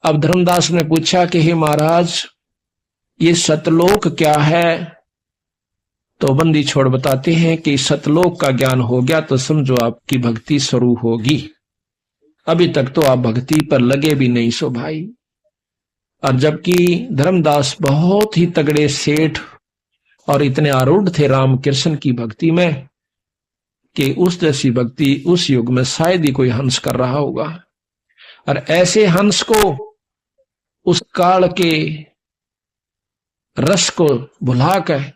अब धर्मदास ने पूछा कि हे महाराज, ये सतलोक क्या है? तो बंदी छोड़ बताते हैं कि सतलोक का ज्ञान हो गया तो समझो आपकी भक्ति शुरू होगी। अभी तक तो आप भक्ति पर लगे भी नहीं सो भाई। और जबकि धर्मदास बहुत ही तगड़े सेठ और इतने आरूढ़ थे रामकृष्ण की भक्ति में कि उस जैसी भक्ति उस युग में शायद ही कोई हंस कर रहा होगा। और ऐसे हंस को उस काल के रस को भुलाकर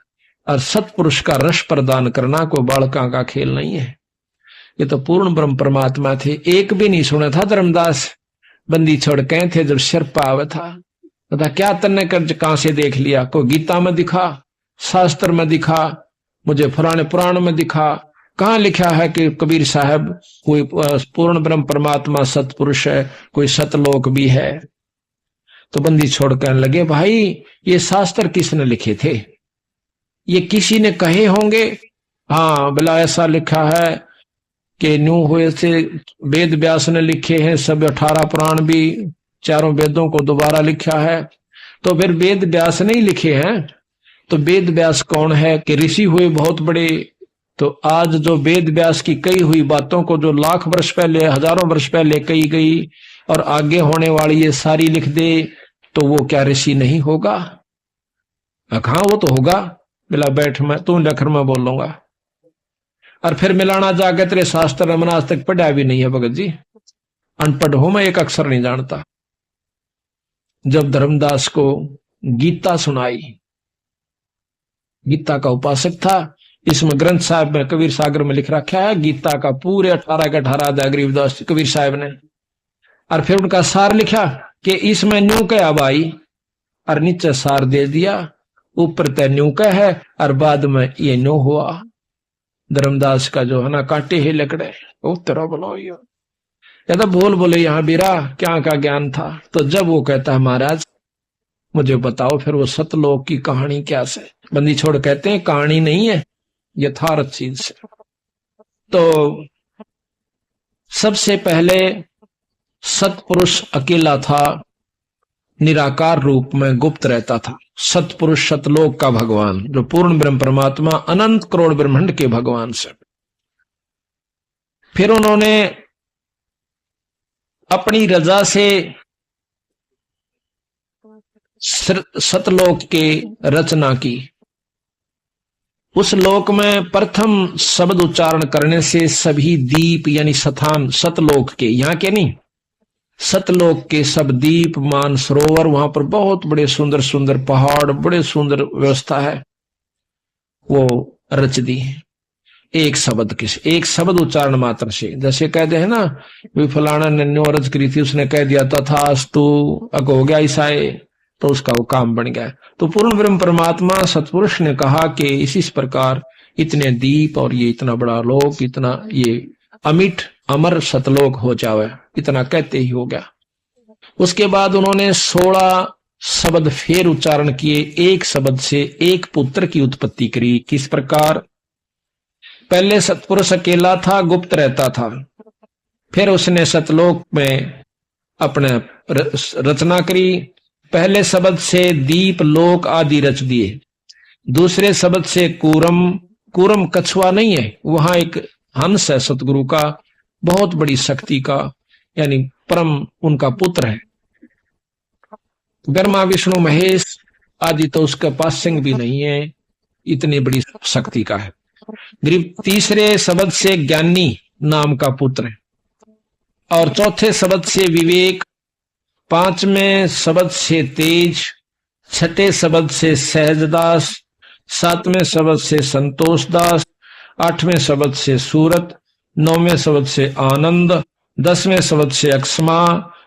और सतपुरुष का रस प्रदान करना को बालका का खेल नहीं है। ये तो पूर्ण ब्रह्म परमात्मा थे। एक भी नहीं सुना था धर्मदास बंदी छोड़ कहे थे जब सिर पाव था, बता क्या तन्ने कर कहां से देख लिया? कोई गीता में दिखा, शास्त्र में दिखा, मुझे पुराने पुराण में दिखा, कहां लिखा है कि कबीर साहब कोई पूर्ण ब्रह्म परमात्मा सतपुरुष है, कोई सतलोक भी है? तो बंदी छोड़ कहने लगे भाई ये शास्त्र किसने लिखे थे? ये किसी ने कहे होंगे। हाँ भला ऐसा लिखा है कि न्यू हुए से वेद व्यास ने लिखे हैं, सब 18 पुराण भी चारों वेदों को दोबारा लिखा है। तो फिर वेद व्यास नहीं लिखे हैं तो वेद व्यास कौन है? कि ऋषि हुए बहुत बड़े। तो आज जो वेद व्यास की कही हुई बातों को जो लाख वर्ष पहले हजारों वर्ष पहले कही गई और आगे होने वाली ये सारी लिख दे तो वो क्या ऋषि नहीं होगा? हाँ वो तो होगा। मिला बैठ मैं तू लखर में बोलूंगा। और फिर मिलाना जाके तेरे शास्त्र में आज तक पढ़ा भी नहीं है भगत जी, अनपढ़ हूं मैं, एक अक्षर नहीं जानता। जब धर्मदास को गीता सुनाई, गीता का उपासक था, इसमें ग्रंथ साहब में कबीर सागर में लिख रखा है गीता का पूरे 18 के 18 अध्याय गरीबदास कबीर साहब ने। और फिर उनका सार लिखा कि इसमें न्यू क्या भाई, और नीचे सार दे दिया, ऊपर तय न्यू का है और बाद में ये न्यू हुआ। धर्मदास का जो है ना काटे ही लकड़े, ओ तेरा बोलो या तो बोल बोले यहाँ बीरा क्या का ज्ञान था। तो जब वो कहता है महाराज मुझे बताओ फिर वो सतलोक की कहानी क्या से? बंदी छोड़ कहते हैं कहानी नहीं है, यथार्थ चीज से। तो सबसे पहले सतपुरुष अकेला था, निराकार रूप में गुप्त रहता था। सतपुरुष सतलोक का भगवान जो पूर्ण ब्रह्म परमात्मा अनंत करोड़ ब्रह्मांड के भगवान से। फिर उन्होंने अपनी रजा से सतलोक के रचना की। उस लोक में प्रथम शब्द उच्चारण करने से सभी दीप यानी स्थान सतलोक के, यहाँ के नहीं, सतलोक के सब दीप मान सरोवर, वहां पर बहुत बड़े सुंदर सुंदर पहाड़, बड़े सुंदर व्यवस्था है, वो रच दी है एक शब्द के, एक शब्द उच्चारण मात्र से। जैसे कहते हैं ना भी फलाना ने न्यो रच करी थी, उसने कह दिया तथास्तु अग हो गया ईसाए, तो उसका वो काम बन गया। तो पूर्ण ब्रह्म परमात्मा सतपुरुष ने कहा कि इसी प्रकार इतने दीप और ये इतना बड़ा लोक, इतना ये अमिट अमर सतलोक हो जावे, इतना कहते ही हो गया। उसके बाद उन्होंने 16 शब्द फिर उच्चारण किए, एक शब्द से एक पुत्र की उत्पत्ति करी। किस प्रकार? पहले सतपुरुष अकेला था, गुप्त रहता था, फिर उसने सतलोक में अपने रचना करी। पहले शब्द से दीप लोक आदि रच दिए, दूसरे शब्द से कूरम, कूरम कछुआ नहीं है, वहां एक हंस है सतगुरु का, बहुत बड़ी शक्ति का, यानी परम उनका पुत्र है। ब्रह्मा विष्णु महेश आदि तो उसके पास सिंह भी नहीं है, इतनी बड़ी शक्ति का है। तीसरे शब्द से ज्ञानी नाम का पुत्र है, और चौथे शब्द से विवेक, पांचवें शब्द से तेज, छठे शब्द से सहजदास, सातवें शब्द से संतोष दास, आठवें शब्द से सूरत, नौवें शब्द से आनंद, 10वें शब्द से अक्षमा,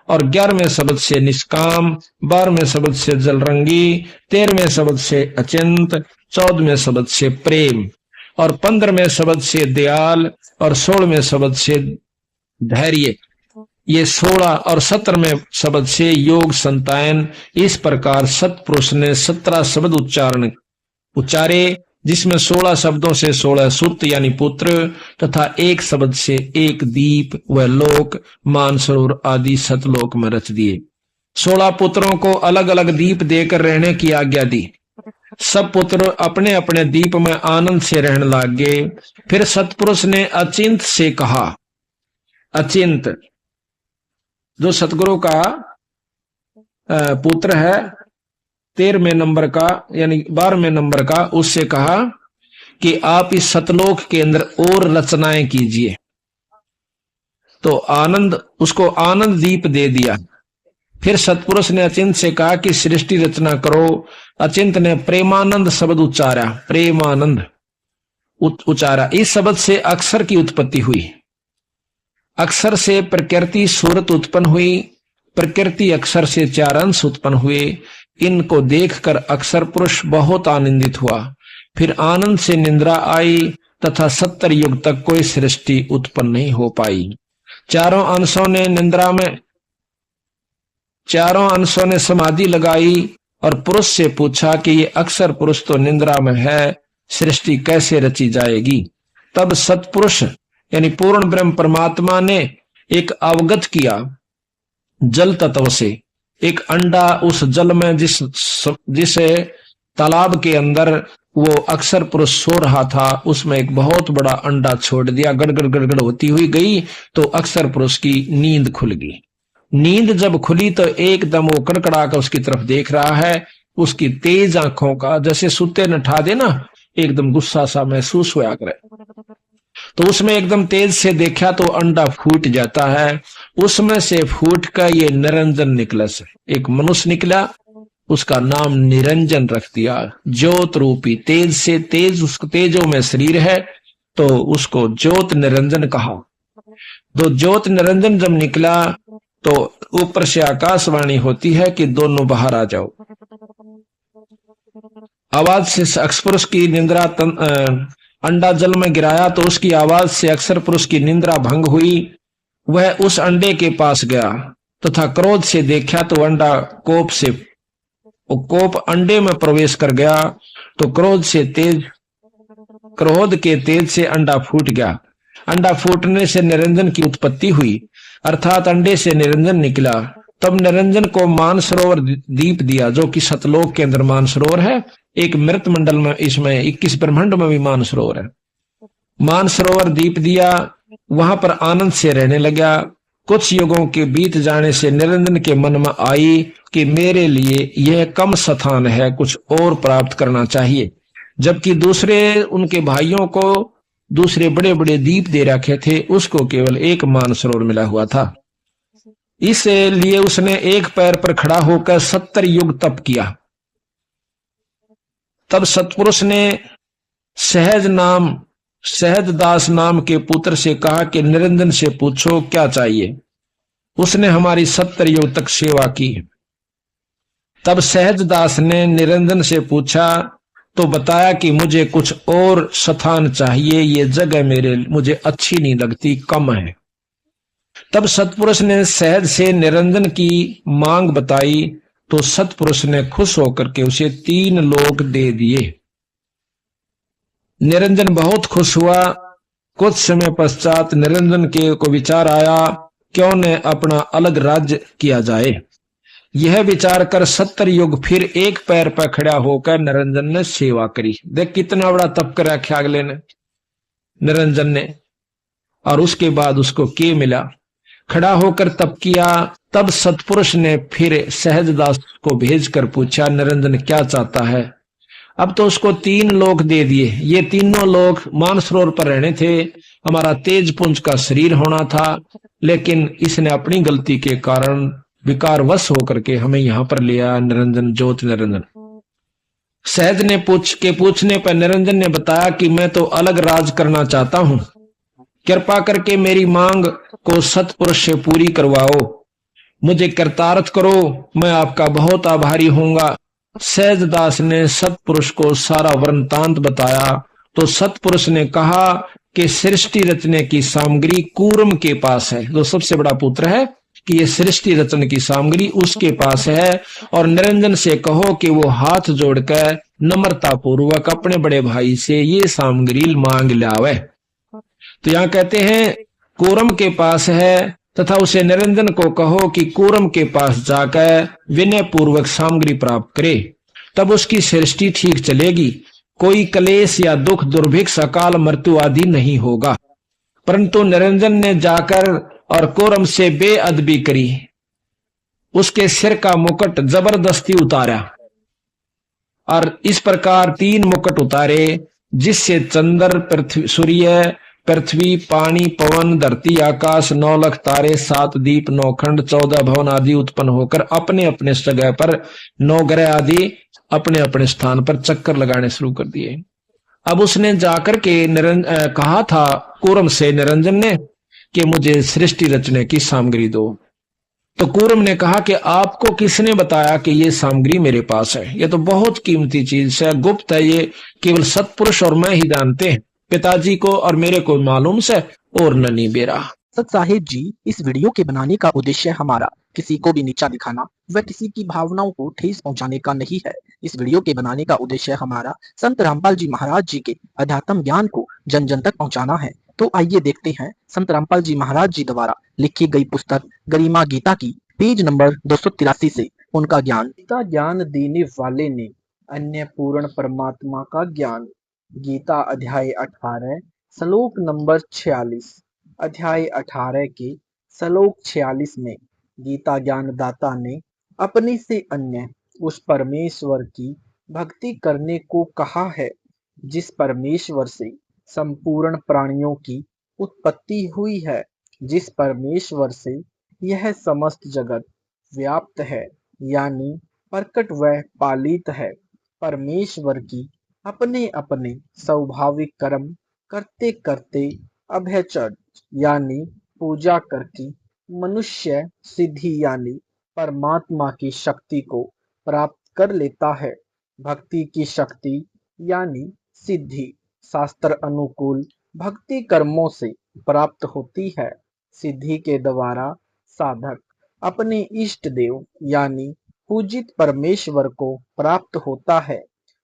और 11वें शब्द से निष्काम, 12वें शब्द से जलरंगी, 13वें शब्द से अचिंत, 14वें शब्द से प्रेम, और 15वें शब्द से दयाल, और 16वें शब्द से धैर्य। ये 16 और 17वें शब्द से योग संतायन। इस प्रकार सतपुरुष ने 17 शब्द उच्चारे, जिसमें 16 शब्दों से 16 सुत यानी पुत्र, तथा एक शब्द से एक दीप व लोक मानसरोवर आदि सतलोक में रच दिए। 16 पुत्रों को अलग अलग दीप देकर रहने की आज्ञा दी। सब पुत्र अपने अपने दीप में आनंद से रहने लग गए। फिर सतपुरुष ने अचिंत से कहा, अचिंत जो सतगुरु का पुत्र है 13वें नंबर का यानी 12वें नंबर का, उससे कहा कि आप इस सतलोक के अंदर और रचनाएं कीजिए। तो उसको आनंद दीप दे दिया। फिर सतपुरुष ने अचिंत से कहा कि सृष्टि रचना करो। अचिंत ने प्रेमानंद शब्द उच्चारा, प्रेमानंद उच्चारा। इस शब्द से अक्षर की उत्पत्ति हुई। अक्षर से प्रकृति सूरत उत्पन्न हुई। प्रकृति अक्षर से 4 अंश उत्पन्न हुए। इनको देखकर अक्षर पुरुष बहुत आनंदित हुआ। फिर आनंद से निद्रा आई तथा 70 युग तक कोई सृष्टि उत्पन्न नहीं हो पाई। चारों अंशों ने समाधि लगाई और पुरुष से पूछा कि ये अक्षर पुरुष तो निद्रा में है, सृष्टि कैसे रची जाएगी। तब सतपुरुष यानी पूर्ण ब्रह्म परमात्मा ने एक अवगत किया जल तत्व से। एक अंडा उस जल में जिस तालाब के अंदर वो अक्षर पुरुष सो रहा था, उसमें एक बहुत बड़ा अंडा छोड़ दिया। गड़गड़ गड़गड़ होती हुई गई तो अक्षर पुरुष की नींद खुल गई। नींद जब खुली तो एकदम वो कड़कड़ा कर उसकी तरफ देख रहा है। उसकी तेज आंखों का जैसे सुते न ठा दे ना, एकदम गुस्सा सा महसूस होया करे। तो उसमें एकदम तेज से देखा तो अंडा फूट जाता है। उसमें से फूट कर ये निरंजन निकला से एक मनुष्य निकला, उसका नाम निरंजन रख दिया। ज्योत रूपी तेज से तेज, उसको तेजों में शरीर है तो उसको ज्योत निरंजन कहा। तो ज्योत निरंजन जब निकला तो ऊपर से आकाशवाणी होती है कि दोनों बाहर आ जाओ। आवाज से अक्षर पुरुष की निंद्रा अंडा जल में गिराया तो उसकी आवाज से अक्षर पुरुष की निंद्रा भंग हुई। वह उस अंडे के पास गया तथा क्रोध से देखा तो अंडा कोप अंडे में प्रवेश कर गया। तो क्रोध के तेज से अंडा फूट गया। अंडा फूटने से निरंजन की उत्पत्ति हुई, अर्थात अंडे से निरंजन निकला। तब निरंजन को मानसरोवर दीप दिया, जो कि सतलोक के अंदर मानसरोवर है। एक मृत मंडल में इसमें 21 ब्रह्मांड में भी मानसरोवर है। मानसरोवर दीप दिया, वहां पर आनंद से रहने लगा। कुछ युगों के बीत जाने से निरंजन के मन में आई कि मेरे लिए यह कम स्थान है, कुछ और प्राप्त करना चाहिए। जबकि दूसरे उनके भाइयों को दूसरे बड़े बड़े दीप दे रखे थे, उसको केवल एक मानसरोवर मिला हुआ था। इसलिए उसने एक पैर पर खड़ा होकर 70 युग तप किया। तब सतपुरुष ने सहज दास नाम के पुत्र से कहा कि निरंजन से पूछो क्या चाहिए। उसने हमारी 70 युग तक सेवा की। तब सहज दास ने निरंजन से पूछा तो बताया कि मुझे कुछ और स्थान चाहिए, ये जगह मुझे अच्छी नहीं लगती, कम है। तब सतपुरुष ने सहज से निरंजन की मांग बताई तो सतपुरुष ने खुश होकर के उसे 3 लोक दे दिए। निरंजन बहुत खुश हुआ। कुछ समय पश्चात निरंजन को विचार आया क्यों न अपना अलग राज्य किया जाए। यह विचार कर 70 युग फिर एक पैर पर खड़ा होकर निरंजन ने सेवा करी। देख कितना बड़ा तप कर रखा अगले ने, निरंजन ने। और उसके बाद उसको क्या मिला, खड़ा होकर तप किया। तब सतपुरुष ने फिर सहजदास को भेजकर पूछा निरंजन क्या चाहता है। अब तो उसको 3 लोक दे दिए। ये तीनों लोक मानसरोवर पर रहने थे। हमारा तेज पुंज का शरीर होना था, लेकिन इसने अपनी गलती के कारण विकार वश होकर के हमें यहां पर लिया। निरंजन ज्योत निरंजन सहज ने पूछने पर निरंजन ने बताया कि मैं तो अलग राज करना चाहता हूं, कृपा करके मेरी मांग को सतपुरुष से पूरी करवाओ, मुझे कृतार्थ करो, मैं आपका बहुत आभारी होऊंगा। सहजदास ने सतपुरुष को सारा वृत्तांत बताया तो सतपुरुष ने कहा कि सृष्टि रचने की सामग्री कूर्म के पास है, जो सबसे बड़ा पुत्र है, कि ये सृष्टि रचन की सामग्री उसके पास है। और निरंजन से कहो कि वो हाथ जोड़कर नम्रता पूर्वक अपने बड़े भाई से ये सामग्री मांग लावे। तो यहां कहते हैं कूर्म के पास है तथा उसे निरंजन को कहो कि कूरम के पास जाकर विनय पूर्वक सामग्री प्राप्त करे, तब उसकी सृष्टि ठीक चलेगी। कोई क्लेश या दुख, दुर्भिक्ष, अकाल मृत्यु आदि नहीं होगा। परंतु निरंजन ने जाकर और कूरम से बेअदबी करी, उसके सिर का मुकुट जबरदस्ती उतारा और इस प्रकार 3 मुकुट उतारे, जिससे चंद्र, पृथ्वी, सूर्य, पृथ्वी, पानी, पवन, धरती, आकाश, 9 लाख तारे, 7 दीप, 9 खंड, 14 भवन आदि उत्पन्न होकर अपने अपने जगह पर 9 ग्रह आदि अपने अपने स्थान पर चक्कर लगाने शुरू कर दिए। अब उसने जाकर के कहा था कूरम से निरंजन ने कि मुझे सृष्टि रचने की सामग्री दो। तो कूरम ने कहा कि आपको किसने बताया कि ये सामग्री मेरे पास है? ये तो बहुत कीमती चीज है, गुप्त है, ये केवल सतपुरुष और मैं ही जानते हैं। पिताजी को और मेरे को मालूम से और ननी बेरा। सत साहिब जी, इस वीडियो के बनाने का उद्देश्य हमारा किसी को भी नीचा दिखाना व किसी की भावनाओं को ठेस पहुंचाने का नहीं है। इस वीडियो के बनाने का उद्देश्य हमारा संत रामपाल जी महाराज जी के अध्यात्म ज्ञान को जन जन तक पहुंचाना है। तो आइए देखते हैं संत रामपाल जी महाराज जी द्वारा लिखी गई पुस्तक गरिमा गीता की पेज नंबर 283 से उनका ज्ञान। गीता ज्ञान देने वाले ने अन्य पूर्ण परमात्मा का ज्ञान। गीता अध्याय 18 श्लोक नंबर 46। अध्याय 18 के श्लोक 46 में गीता ज्ञानदाता ने अपने से अन्य उस परमेश्वर की भक्ति करने को कहा है, जिस परमेश्वर से संपूर्ण प्राणियों की उत्पत्ति हुई है, जिस परमेश्वर से यह समस्त जगत व्याप्त है, यानी प्रकट व पालित है। परमेश्वर की अपने अपने स्वाभाविक कर्म करते करते अभयचर्य यानी पूजा करके मनुष्य सिद्धि यानी परमात्मा की शक्ति को प्राप्त कर लेता है। भक्ति की शक्ति यानी सिद्धि शास्त्र अनुकूल भक्ति कर्मों से प्राप्त होती है। सिद्धि के द्वारा साधक अपने इष्ट देव यानी पूजित परमेश्वर को प्राप्त होता है।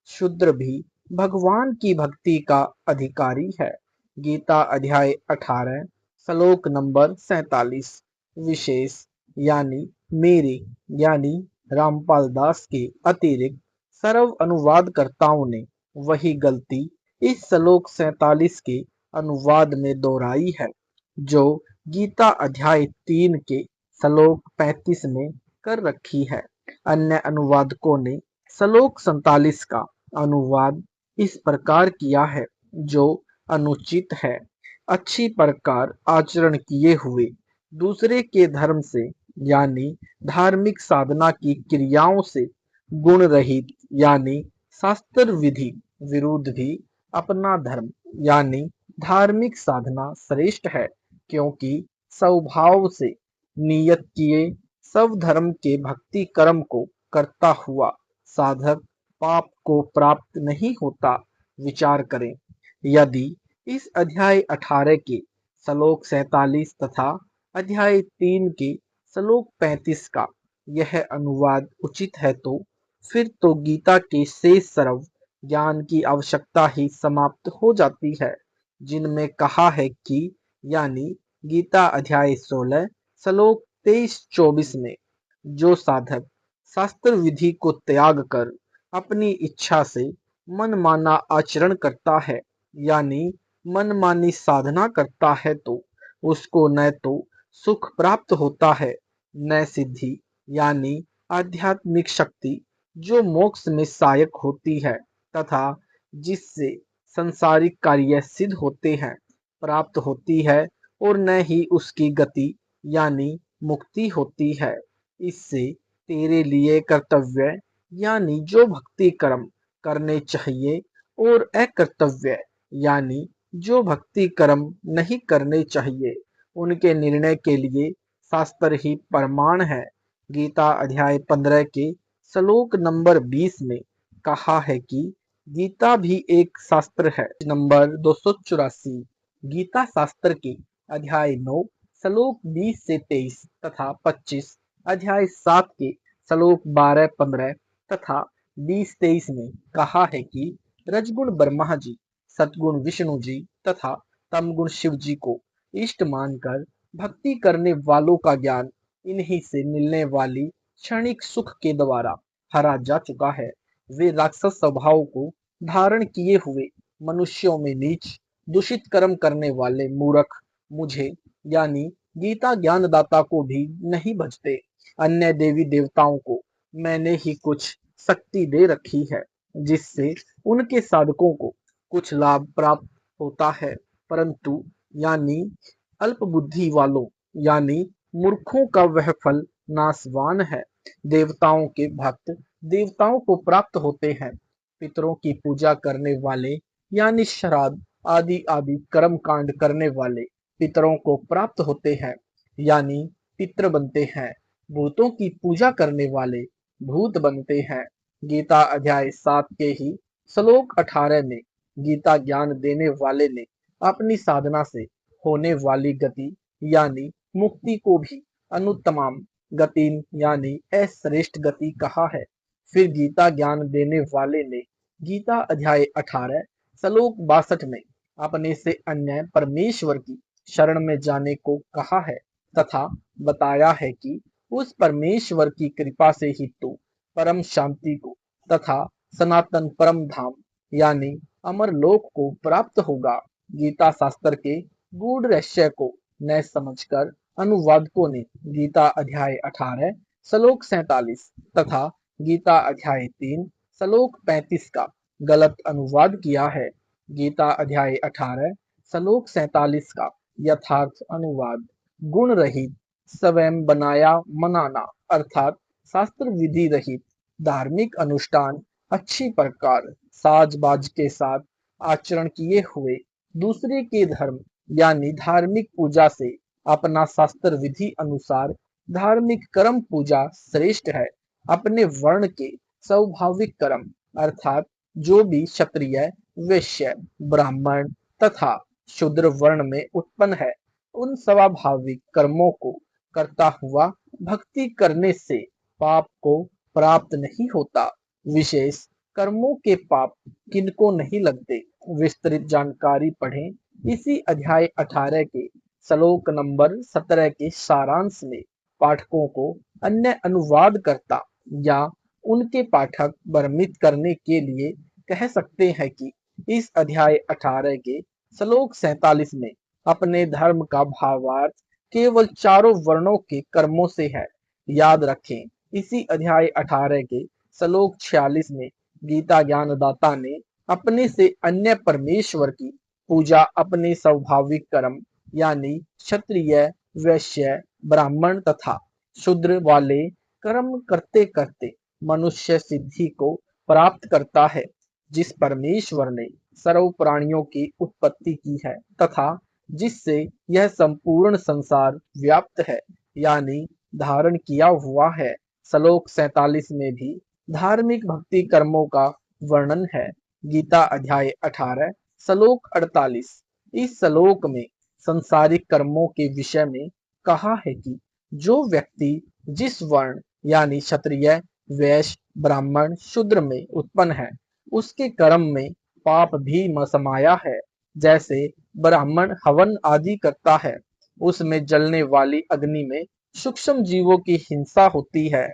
शूद्र भी भगवान की भक्ति का अधिकारी है। गीता अध्याय 18 श्लोक नंबर 47। विशेष यानी मेरे यानी रामपाल दास के अतिरिक्त सर्व अनुवादकर्ताओं ने वही गलती इस श्लोक 47 के अनुवाद में दोहराई है, जो गीता अध्याय 3 के श्लोक 35 में कर रखी है। अन्य अनुवादकों ने श्लोक 47 का अनुवाद इस प्रकार किया है, जो अनुचित है। अच्छी प्रकार आचरण किए हुए दूसरे के धर्म से यानी धार्मिक साधना की क्रियाओं से गुण रहित यानी शास्त्र विधि विरुद्ध भी अपना धर्म यानी धार्मिक साधना श्रेष्ठ है, क्योंकि स्वभाव से नियत किए सब धर्म के भक्ति कर्म को करता हुआ साधक पाप को प्राप्त नहीं होता। विचार करें, यदि इस अध्याय 18 के श्लोक 47 तथा अध्याय 3 के श्लोक 35 का यह अनुवाद उचित है, तो फिर तो गीता के शेष सर्व ज्ञान की आवश्यकता ही समाप्त हो जाती है, जिनमें कहा है कि यानी गीता अध्याय 16 श्लोक 23-24 में जो साधक शास्त्र विधि को त्याग कर अपनी इच्छा से मनमाना आचरण करता है यानी मनमानी साधना करता है, तो उसको न तो सुख प्राप्त होता है, न सिद्धि यानी आध्यात्मिक शक्ति जो मोक्ष में सहायक होती है तथा जिससे संसारिक कार्य सिद्ध होते हैं प्राप्त होती है, और न ही उसकी गति यानी मुक्ति होती है। इससे तेरे लिए कर्तव्य यानी जो भक्ति कर्म करने चाहिए और अकर्तव्य यानी जो भक्ति कर्म नहीं करने चाहिए, उनके निर्णय के लिए शास्त्र ही प्रमाण है। गीता अध्याय 15 के श्लोक नंबर 20 में कहा है कि गीता भी एक शास्त्र है। नंबर 284 गीता शास्त्र के अध्याय 9 श्लोक 20 से 23 तथा 25 अध्याय 7 के श्लोक 12-15 तथा 20-23 में कहा है कि रजगुण ब्रह्मा जी, सतगुण विष्णु जी तथा तमगुण शिव जी को इष्ट मानकर भक्ति करने वालों का ज्ञान इन्हीं से मिलने वाली क्षणिक सुख के द्वारा हरा जा चुका है। वे राक्षस स्वभाव को धारण किए हुए मनुष्यों में नीच दूषित कर्म करने वाले मूर्ख मुझे यानी गीता ज्ञानदाता को भी नहीं भजते। अन्य देवी देवताओं को मैंने ही कुछ शक्ति दे रखी है जिससे उनके साधकों को कुछ लाभ प्राप्त होता है, परंतु यानी अल्प बुद्धि वालों यानी मूर्खों का वह फल नाशवान है। देवताओं के भक्त देवताओं को प्राप्त होते हैं। पितरों की पूजा करने वाले यानी श्राद्ध आदि आदि कर्म कांड करने वाले पितरों को प्राप्त होते हैं यानी पितृ बनते हैं। भूतों की पूजा करने वाले भूत बनते हैं। गीता अध्याय 7 के ही श्लोक 18 में गीता ज्ञान देने वाले ने अपनी साधना से होने वाली गति यानी मुक्ति को भी अनुत्तमाम गति यानी अश्रेष्ठ गति कहा है। फिर गीता ज्ञान देने वाले ने गीता अध्याय 18 श्लोक 62 में अपने से अन्य परमेश्वर की शरण में जाने को कहा है तथा बताया है कि उस परमेश्वर की कृपा से ही तो परम शांति को तथा सनातन परम धाम यानी अमर लोक को प्राप्त होगा। गीता शास्त्र के गूढ़ रहस्य को न समझकर अनुवादकों ने गीता अध्याय 18 श्लोक 47 तथा गीता अध्याय 3 श्लोक 35 का गलत अनुवाद किया है। गीता अध्याय 18 श्लोक 47 का यथार्थ अनुवाद गुण रहित स्वयं बनाया मनाना अर्थात शास्त्र विधि रहित धार्मिक अनुष्ठान अच्छी प्रकार साजबाज के साथ आचरण किए हुए दूसरे के धर्म यानी धार्मिक पूजा से अपना शास्त्र विधि अनुसार धार्मिक कर्म पूजा श्रेष्ठ है। अपने वर्ण के स्वाभाविक कर्म अर्थात जो भी क्षत्रिय वैश्य ब्राह्मण तथा शूद्र वर्ण में उत्पन्न है उन स्वाभाविक कर्मों को करता हुआ भक्ति करने से पाप को प्राप्त नहीं होता। विशेष कर्मों के पाप किनको नहीं लगते। विस्तृत जानकारी पढ़ें इसी अध्याय 18 के श्लोक नंबर 17 के सारांश में। पाठकों को अन्य अनुवादकर्ता या उनके पाठक भ्रमित करने के लिए कह सकते हैं कि इस अध्याय 18 के श्लोक 47 में अपने धर्म का भावार्थ केवल चारों वर्णों के कर्मों से है। याद रखें इसी अध्याय 18 के श्लोक 46 में गीता ज्ञानदाता ने अपने से अन्य परमेश्वर की पूजा अपने स्वाभाविक कर्म यानी क्षत्रिय वैश्य ब्राह्मण तथा शूद्र वाले कर्म करते करते मनुष्य सिद्धि को प्राप्त करता है। जिस परमेश्वर ने सर्व प्राणियों की उत्पत्ति की है तथा जिससे यह संपूर्ण संसार व्याप्त है यानी धारण किया हुआ है। श्लोक 47 में भी धार्मिक भक्ति कर्मों का वर्णन है। गीता अध्याय 18 श्लोक 48। इस श्लोक में संसारिक कर्मों के विषय में कहा है कि जो व्यक्ति जिस वर्ण यानी क्षत्रिय वैश्य ब्राह्मण शूद्र में उत्पन्न है उसके कर्म में पाप भी समाया है। जैसे ब्राह्मण हवन आदि करता है उसमें जलने वाली अग्नि में सूक्ष्म जीवों की हिंसा होती है।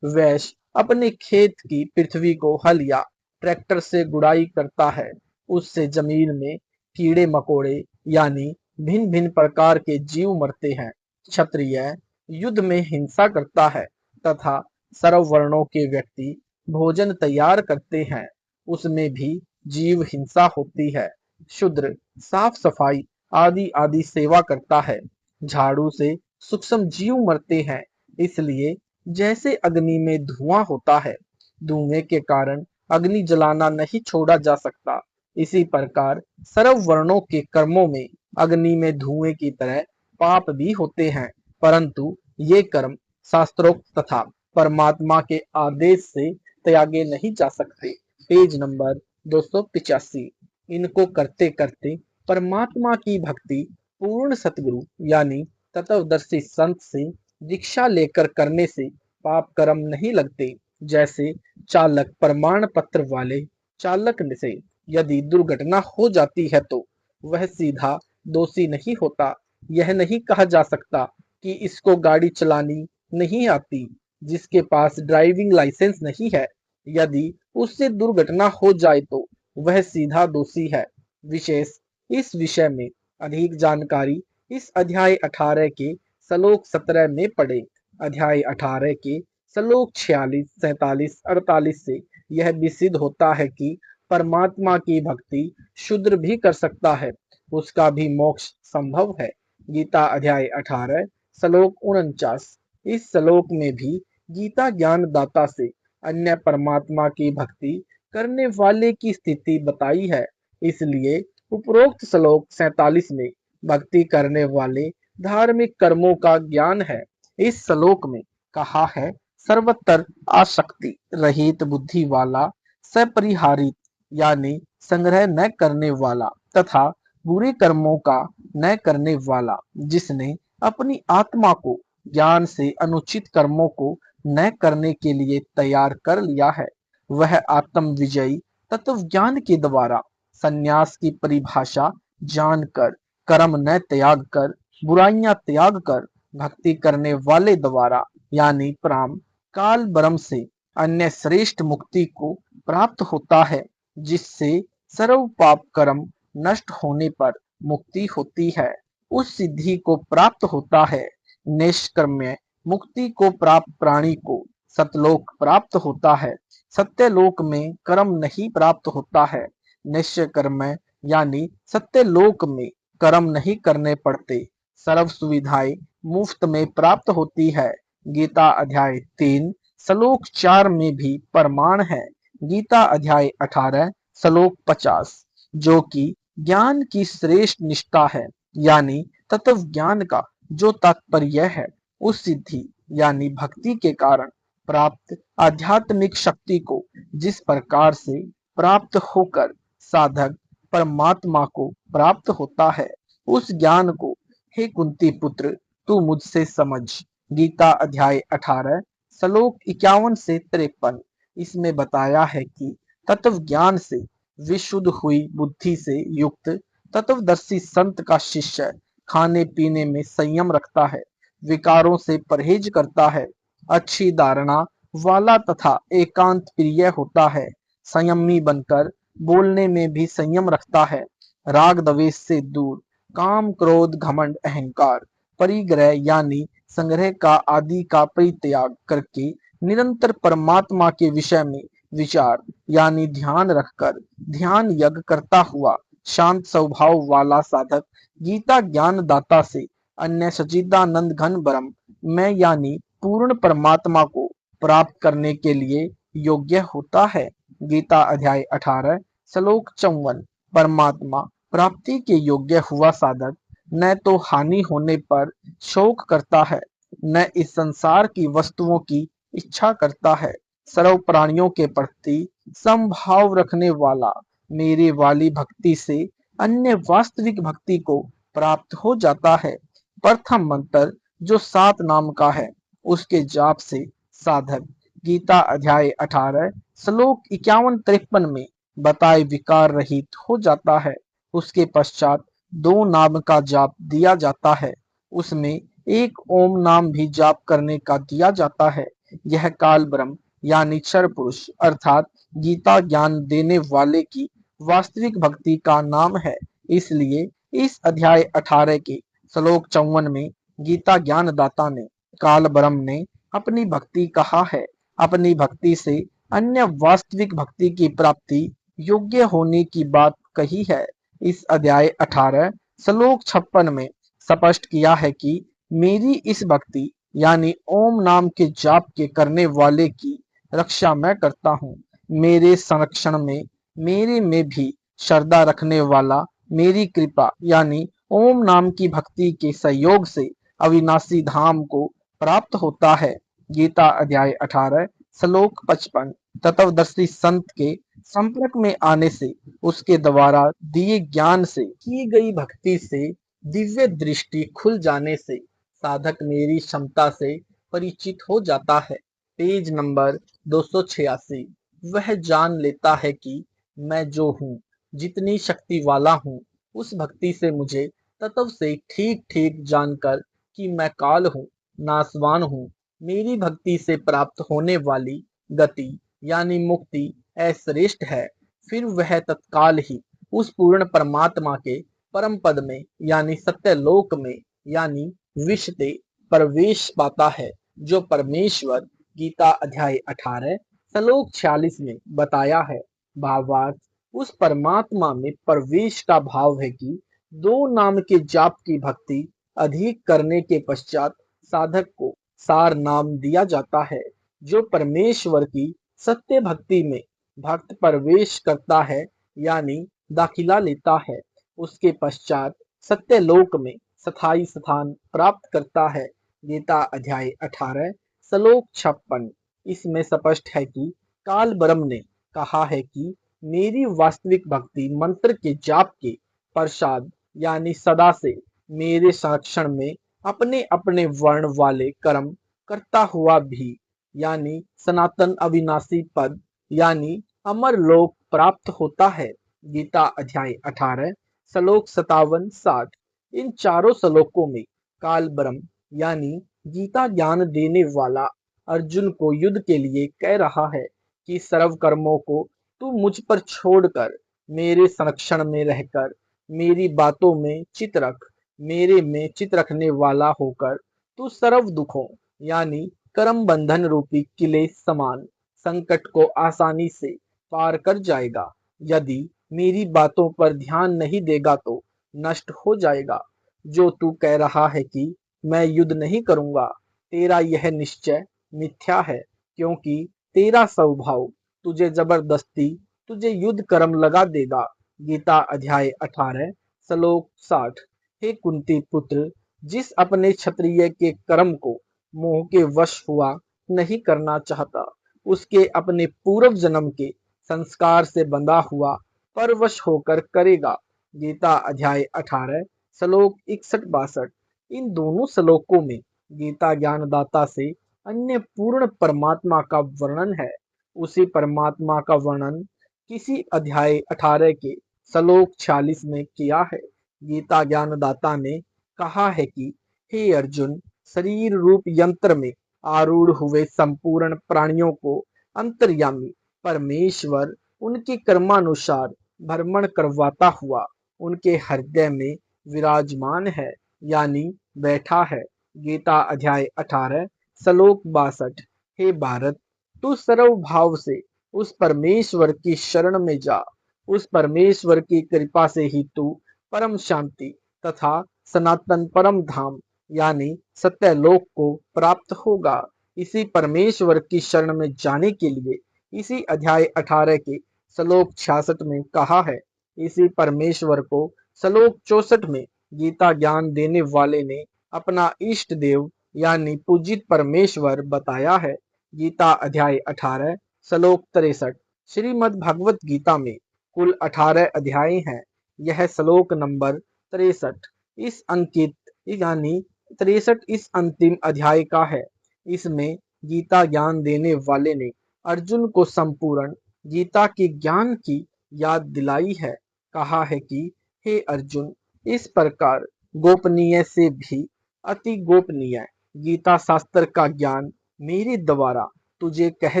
वैश्य अपने खेत की पृथ्वी को हल या ट्रैक्टर से गुड़ाई करता है उससे जमीन में कीड़े मकोड़े यानी भिन्न भिन्न प्रकार के जीव मरते हैं। क्षत्रिय युद्ध में हिंसा करता है तथा सर्व वर्णों के व्यक्ति भोजन तैयार करते हैं उसमें भी जीव हिंसा होती है। शूद्र साफ सफाई आदि आदि सेवा करता है। झाड़ू से सूक्ष्म जीव मरते हैं इसलिए जैसे अग्नि में धुआं होता है धुएं के कारण अग्नि जलाना नहीं छोड़ा जा सकता इसी प्रकार सर्व वर्णों के कर्मों में अग्नि में धुएं की तरह पाप भी होते हैं परंतु ये कर्म शास्त्रोक्त तथा परमात्मा के आदेश से त्यागे नहीं जा सकते। Page number 285। इनको करते करते परमात्मा की भक्ति पूर्ण सतगुरु यानी तत्वदर्शी संत से दीक्षा लेकर करने से पाप कर्म नहीं लगते। जैसे चालक प्रमाण पत्र वाले चालक से यदि दुर्घटना हो जाती है तो वह सीधा दोषी नहीं होता यह नहीं कहा जा सकता कि इसको गाड़ी चलानी नहीं आती। जिसके पास ड्राइविंग लाइसेंस नहीं है, यदि उससे दुर्घटना हो जाए तो वह सीधा दोषी है। विशेष इस विषय में अधिक जानकारी इस अध्याय 18 के श्लोक 17 में पढ़े। अध्याय 18 के श्लोक 46, 47, 48 से यह भी सिद्ध होता है कि परमात्मा की भक्ति शूद्र भी कर सकता है, उसका भी मोक्ष संभव है। गीता अध्याय 18 श्लोक 49। इस श्लोक में भी गीता ज्ञान दाता से अन्य परमात्मा की भक्ति करने वाले की स्थिति बताई है। इसलिए उपरोक्त श्लोक 47 में भक्ति करने वाले धार्मिक कर्मों का ज्ञान है। इस श्लोक में कहा है, सर्वत्र आसक्ति रहित बुद्धि वाला, सपरिहारित यानी संग्रह न करने वाला तथा बुरे कर्मों का न करने वाला, जिसने अपनी आत्मा को ज्ञान से अनुचित कर्मों को न करने के लिए तैयार कर लिया है, वह आत्म विजयी तत्व ज्ञान के द्वारा संन्यास की परिभाषा जानकर, कर्म न त्याग कर, बुराइयां त्याग कर भक्ति करने वाले द्वारा यानी प्राम काल ब्रह्म से अन्य श्रेष्ठ मुक्ति को प्राप्त होता है, जिससे सर्व पाप कर्म नष्ट होने पर मुक्ति होती है। उस सिद्धि को प्राप्त होता है। निष्कर्म्य मुक्ति को प्राप्त प्राणी को सतलोक प्राप्त होता है। सत्यलोक में कर्म नहीं प्राप्त होता है। निष्कर्म्य यानी सत्यलोक में कर्म नहीं करने पड़ते। सर्व सुविधाएं मुफ्त में प्राप्त होती है। गीता अध्याय 3 श्लोक 4 में भी प्रमाण है। गीता अध्याय 18 श्लोक 50, जो कि ज्ञान की श्रेष्ठ निष्ठा है, यानी तत्व ज्ञान का जो तात्पर्य है, उस सिद्धि यानी भक्ति के कारण प्राप्त आध्यात्मिक शक्ति को जिस प्रकार से प्राप्त होकर साधक परमात्मा को प्राप्त होता है, उस ज्ञान को हे कुंती पुत्र तू मुझसे समझ। गीता अध्याय 18 श्लोक 51 से 53। इसमें बताया है कि तत्व ज्ञान से विशुद्ध हुई बुद्धि से युक्त तत्वदर्शी संत का शिष्य खाने पीने में संयम रखता है, विकारों से परहेज करता है, अच्छी धारणा वाला तथा एकांत प्रिय होता है, संयमी बनकर बोलने में भी संयम रखता है, राग द्वेष से दूर, काम क्रोध घमंड अहंकार परिग्रह यानी संग्रह का आदि का परित्याग करके निरंतर परमात्मा के विषय में विचार यानी ध्यान रखकर ध्यान यज्ञ करता हुआ शांत स्वभाव वाला साधक गीता ज्ञान दाता से अन्य सच्चिदानंद घन ब्रह्म में यानी पूर्ण परमात्मा को प्राप्त करने के लिए योग्य होता है। गीता अध्याय 18 श्लोक 54। परमात्मा प्राप्ति के योग्य हुआ साधक न तो हानि होने पर शोक करता है, न इस संसार की वस्तुओं की इच्छा करता है, सर्व प्राणियों के प्रति समभाव रखने वाला मेरे वाली भक्ति से अन्य वास्तविक भक्ति को प्राप्त हो जाता है। प्रथम मंत्र जो 7 नाम का है, उसके जाप से साधक गीता अध्याय 18 श्लोक 51-53 में बताए विकार रहित हो जाता है। उसके पश्चात 2 नाम का जाप दिया जाता है, उसमें एक ओम नाम भी जाप करने का दिया जाता है। यह काल ब्रह्म यानी क्षर पुरुष अर्थात गीता ज्ञान देने वाले की वास्तविक भक्ति का नाम है। इसलिए इस अध्याय 18 के श्लोक 54 में गीता ज्ञान दाता ने काल ब्रह्म ने अपनी भक्ति कहा है। अपनी भक्ति से अन्य वास्तविक भक्ति की प्राप्ति योग्य होने की बात कही है। इस अध्याय 18 श्लोक 56 में स्पष्ट किया है कि मेरी इस भक्ति यानी ओम नाम के जाप के करने वाले की रक्षा मैं करता हूँ। मेरे संरक्षण में मेरे में भी श्रद्धा रखने वाला मेरी कृपा यानी ओम नाम की भक्ति के सहयोग से अविनाशी धाम को प्राप्त होता है। गीता अध्याय 18 श्लोक 55। तत्वदर्शी संत के संपर्क में आने से उसके द्वारा दिए ज्ञान से की गई भक्ति से दिव्य दृष्टि खुल जाने से साधक मेरी क्षमता से परिचित हो जाता है। Page number 286। वह जान लेता है कि मैं जो हूँ, जितनी शक्ति वाला हूँ, उस भक्ति से मुझे तत्व से ठीक ठीक जानकर कि मैं काल हूँ, नासवान हूँ, मेरी भक्ति से प्राप्त होने वाली गति यानी मुक्ति अश्रेष्ठ है, फिर वह तत्काल ही उस पूर्ण परमात्मा के परम पद में यानी सत्यलोक में यानी विश्ते प्रवेश पाता है, जो परमेश्वर गीता अध्याय 18 श्लोक 46 में बताया है। भावार्थ, उस परमात्मा में प्रवेश का भाव है कि दो नाम के जाप की भक्ति अधिक करने के पश्चात साधक को सार नाम दिया जाता है। जो परमेश्वर की सत्य भक्ति में भक्त प्रवेश करता है यानी दाखिला लेता है, उसके पश्चात सत्यलोक में स्थायी स्थान प्राप्त करता है। गीता अध्याय 18 श्लोक 56। इसमें स्पष्ट है कि काल ब्रह्म ने कहा है कि मेरी वास्तविक भक्ति मंत्र के जाप के प्रसाद यानी सदा से मेरे संरक्षण में अपने अपने वर्ण वाले कर्म करता हुआ भी यानी सनातन अविनाशी पद यानी अमर लोक प्राप्त होता है। गीता अध्याय 18 श्लोक 57-60। इन चारों श्लोकों में काल ब्रह्म यानी गीता ज्ञान देने वाला अर्जुन को युद्ध के लिए कह रहा है कि सर्व कर्मों को तू मुझ पर छोड़कर मेरे संरक्षण में रहकर मेरी बातों में चित रख, मेरे में चित रखने वाला होकर तू सर्व दुखों यानी कर्म बंधन रूपी किले समान संकट को आसानी से पार कर जाएगा। यदि मेरी बातों पर ध्यान नहीं देगा तो नष्ट हो जाएगा। जो तू कह रहा है कि मैं युद्ध नहीं करूंगा, तेरा यह निश्चय मिथ्या है, क्योंकि तेरा स्वभाव तुझे जबरदस्ती तुझे युद्ध कर्म लगा देगा। गीता अध्याय 18 श्लोक 60। हे कुंती पुत्र, जिस अपने क्षत्रिय के कर्म को मोह के वश हुआ नहीं करना चाहता, उसके अपने पूर्व जन्म के संस्कार से बंधा हुआ परवश होकर करेगा। गीता अध्याय 18 श्लोक 61-62। इन दोनों श्लोकों में गीता ज्ञानदाता से अन्य पूर्ण परमात्मा का वर्णन है। उसी परमात्मा का वर्णन किसी अध्याय 18 के श्लोक 46 में किया है। गीता ज्ञानदाता ने कहा है कि हे अर्जुन, शरीर रूप यंत्र में आरूढ़ हुए संपूर्ण प्राणियों को अंतर्यामी परमेश्वर उनके कर्मानुसार भ्रमण करवाता हुआ उनके हृदय में विराजमान है यानी बैठा है। गीता अध्याय 18 श्लोक 62। हे भारत, तू सर्व भाव से उस परमेश्वर की शरण में जा। उस परमेश्वर की कृपा से ही तू परम शांति तथा सनातन परम धाम यानी सत्यलोक को प्राप्त होगा। इसी परमेश्वर की शरण में जाने के लिए इसी अध्याय 18 के श्लोक 66 में कहा है। इसी परमेश्वर को श्लोक 64 में गीता ज्ञान देने वाले ने अपना इष्ट देव यानी पूजित परमेश्वर बताया है। गीता अध्याय 18 श्लोक 63। श्रीमद् भगवत गीता में कुल 18 अध्याय हैं। यह श्लोक नंबर 63 इस अंकित यानी 63 इस अंतिम अध्याय का है। इसमें गीता ज्ञान देने वाले ने अर्जुन को संपूर्ण गीता की ज्ञान की याद दिलाई है। कहा है कि हे अर्जुन, इस प्रकार गोपनीय से भी अति गोपनीय गीता शास्त्र का ज्ञान मेरे द्वारा तुझे कह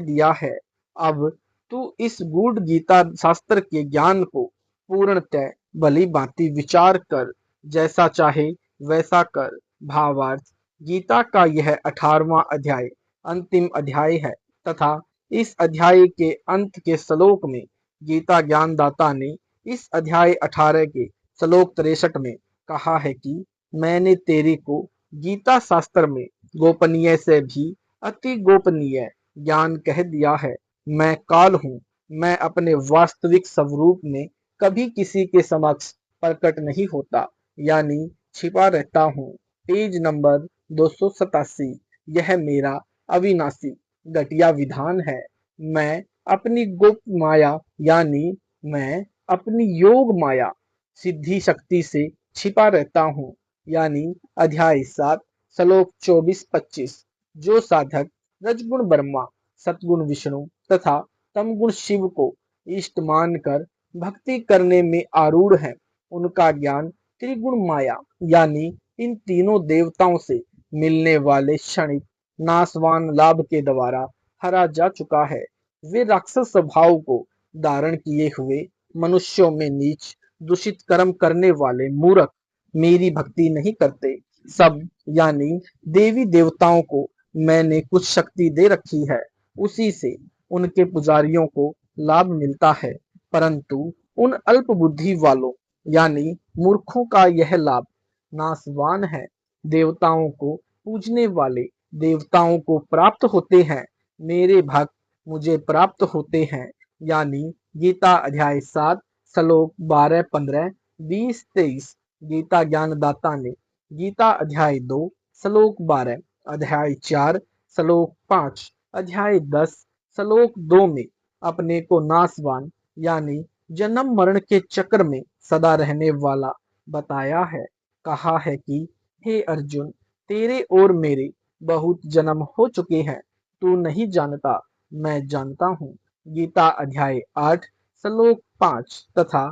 दिया है। अब तू इस गूढ़ गीता शास्त्र के ज्ञान को पूर्णतः भली भांति विचार कर, जैसा चाहे वैसा कर। भावार्थ, गीता का यह 18वां अध्याय अंतिम अध्याय है तथा इस अध्याय के अंत के श्लोक में गीता ज्ञानदाता ने इस अध्याय 18 के श्लोक 63 में कहा है कि मैंने तेरे को गीता शास्त्र में गोपनीय से भी अति गोपनीय ज्ञान कह दिया है। मैं काल हूँ, मैं अपने वास्तविक स्वरूप में कभी किसी के समक्ष प्रकट नहीं होता यानी छिपा रहता हूँ। Page number 287। यह मेरा अविनाशी घटिया विधान है। मैं अपनी गुप्त माया यानी मैं अपनी योग माया सिद्धि शक्ति से छिपा रहता हूँ यानी अध्याय 7 श्लोक 24-25। जो साधक रजगुण ब्रह्मा, सतगुण विष्णु तथा तमगुण शिव को इष्ट मानकर भक्ति करने में आरूढ़ है, उनका ज्ञान त्रिगुण माया यानी इन तीनों देवताओं से मिलने वाले क्षणिक नाशवान लाभ के द्वारा हरा जा चुका है। वे राक्षस स्वभाव को धारण किए हुए मनुष्यों में नीच दूषित कर्म करने वाले मूर्ख मेरी भक्ति नहीं करते। सब यानी देवी देवताओं को मैंने कुछ शक्ति दे रखी है, उसी से उनके पुजारियों को लाभ मिलता है, परंतु उन अल्प बुद्धि वालों यानी मूर्खों का यह लाभ नाशवान है। देवताओं को पूजने वाले देवताओं को प्राप्त होते हैं, मेरे भक्त मुझे प्राप्त होते हैं। यानी गीता अध्याय 7 श्लोक 12, 15, 20, 23। गीता ज्ञानदाता ने गीता अध्याय 2 श्लोक 12, अध्याय 4 श्लोक 5, अध्याय 10 श्लोक 2 में अपने को नाशवान यानी जन्म मरण के चक्र में सदा रहने वाला बताया है। कहा है कि हे अर्जुन, तेरे और मेरे बहुत जन्म हो चुके हैं, तू नहीं जानता, मैं जानता हूँ। गीता अध्याय 8 श्लोक 5 तथा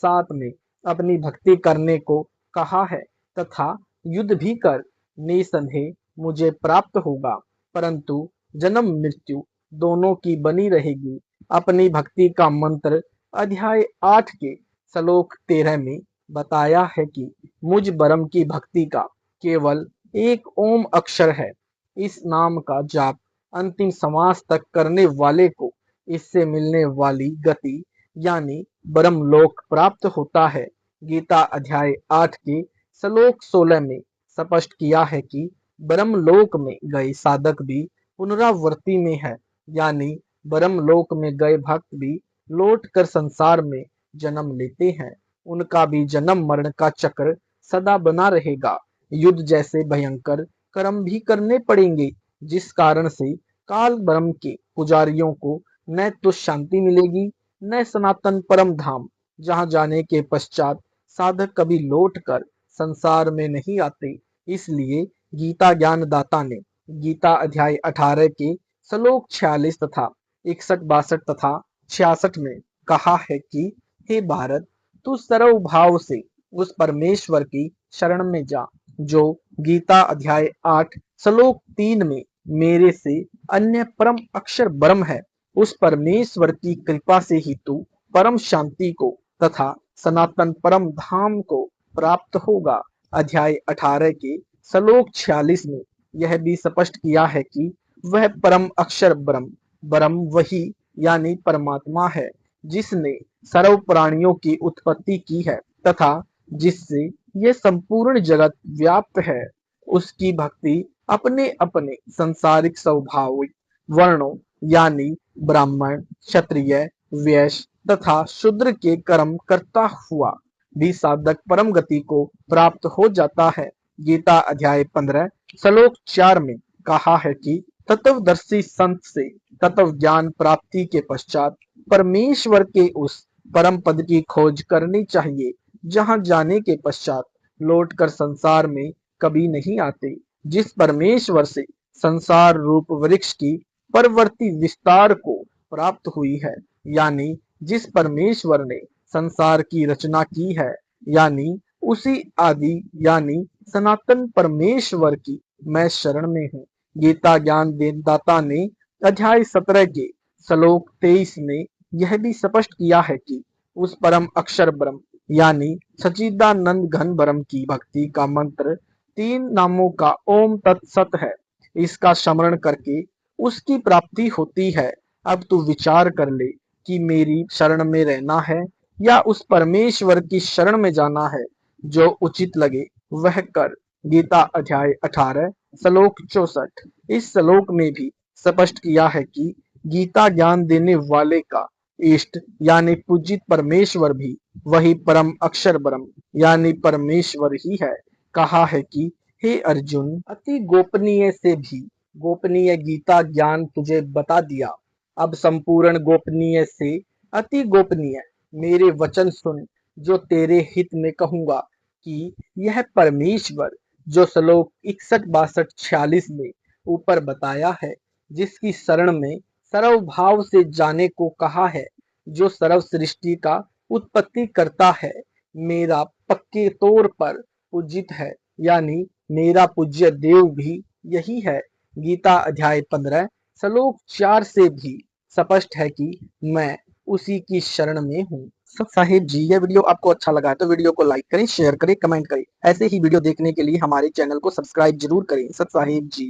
7 में अपनी भक्ति करने को कहा है तथा युद्ध भी कर, निसंदेह मुझे प्राप्त होगा, परंतु जन्म मृत्यु दोनों की बनी रहेगी। अपनी भक्ति का मंत्र अध्याय 8 के श्लोक 13 में बताया है कि मुझ ब्रह्म की भक्ति का केवल एक ओम अक्षर है। इस नाम का जाप अंतिम श्वास तक करने वाले को इससे मिलने वाली गति यानी ब्रह्मलोक प्राप्त होता है। गीता अध्याय 8 के श्लोक 16 में स्पष्ट किया है कि ब्रह्मलोक में गए साधक भी पुनरावृत्ति में है, यानी ब्रह्मलोक में गए भक्त भी लौट कर संसार में जन्म लेते हैं। उनका भी जन्म मरण का चक्र सदा बना रहेगा। युद्ध जैसे भयंकर कर्म भी करने पड़ेंगे, जिस कारण से काल ब्रह्म के पुजारियों को न तो शांति मिलेगी न सनातन परम धाम, जहां जाने के पश्चात साधक कभी लौट कर संसार में नहीं आते। इसलिए गीता ज्ञानदाता ने गीता अध्याय 18 के श्लोक 46 तथा 61, 62 तथा 66 में कहा है कि हे भारत, तू सर्व भाव से उस परमेश्वर की शरण में जा जो गीता अध्याय 8 श्लोक 3 में मेरे से अन्य परम अक्षर ब्रह्म है। उस परमेश्वर की कृपा से ही तू परम शांति को तथा सनातन परम धाम को प्राप्त होगा। अध्याय 18 के श्लोक 46 में यह भी स्पष्ट किया है कि वह परम अक्षर ब्रह्म ब्रह्म वही यानी परमात्मा है, जिसने सर्व प्राणियों की उत्पत्ति की है तथा जिससे ये संपूर्ण जगत व्याप्त है। उसकी भक्ति अपने अपने सांसारिक स्वाभाविक वर्णों यानी ब्राह्मण, क्षत्रिय, वैश्य तथा शूद्र के कर्म करता हुआ भी साधक परम गति को प्राप्त हो जाता है। गीता अध्याय 15 श्लोक 4 में कहा है कि तत्वदर्शी संत से तत्व ज्ञान प्राप्ति के पश्चात परमेश्वर के उस परम पद की खोज करनी चाहिए, जहां जाने के पश्चात लौटकर संसार में कभी नहीं आते। जिस परमेश्वर से संसार रूप वृक्ष की परवर्ती विस्तार को प्राप्त हुई है, यानी जिस परमेश्वर ने संसार की रचना की है, यानी उसी आदि यानी सनातन परमेश्वर की मैं शरण में हूँ। गीता ज्ञान दाता ने अध्याय 17 के श्लोक 23 में यह भी स्पष्ट किया है कि उस परम अक्षर ब्रह्म यानी सच्चिदानंद घन ब्रह्म की भक्ति का मंत्र 3 नामों का ओम तत्सत है। इसका स्मरण करके उसकी प्राप्ति होती है। अब तू विचार कर ले कि मेरी शरण में रहना है या उस परमेश्वर की शरण में जाना है। जो उचित लगे वह कर। गीता अध्याय 18 श्लोक 64। इस श्लोक में भी स्पष्ट किया है कि गीता ज्ञान देने वाले का इष्ट यानी पूजित परमेश्वर भी वही परम अक्षर ब्रह्म यानी परमेश्वर ही है। कहा है कि हे अर्जुन, अति गोपनीय से भी गोपनीय गीता ज्ञान तुझे बता दिया। अब संपूर्ण गोपनीय से अति गोपनीय मेरे वचन सुन, जो तेरे हित में कहूंगा कि यह परमेश्वर जो श्लोक 61, 62, 46 में ऊपर बताया है, जिसकी शरण में सर्व भाव से जाने को कहा है, जो सर्व सृष्टि का उत्पत्ति करता है, मेरा पक्के तौर पर पूजित है, यानी मेरा पूज्य देव भी यही है। गीता अध्याय 15 श्लोक 4 से भी स्पष्ट है कि मैं उसी की शरण में हूँ। सत साहिब जी, यह वीडियो आपको अच्छा लगा है तो वीडियो को लाइक करें, शेयर करें, कमेंट करें। ऐसे ही वीडियो देखने के लिए हमारे चैनल को सब्सक्राइब जरूर करें। सत साहिब जी।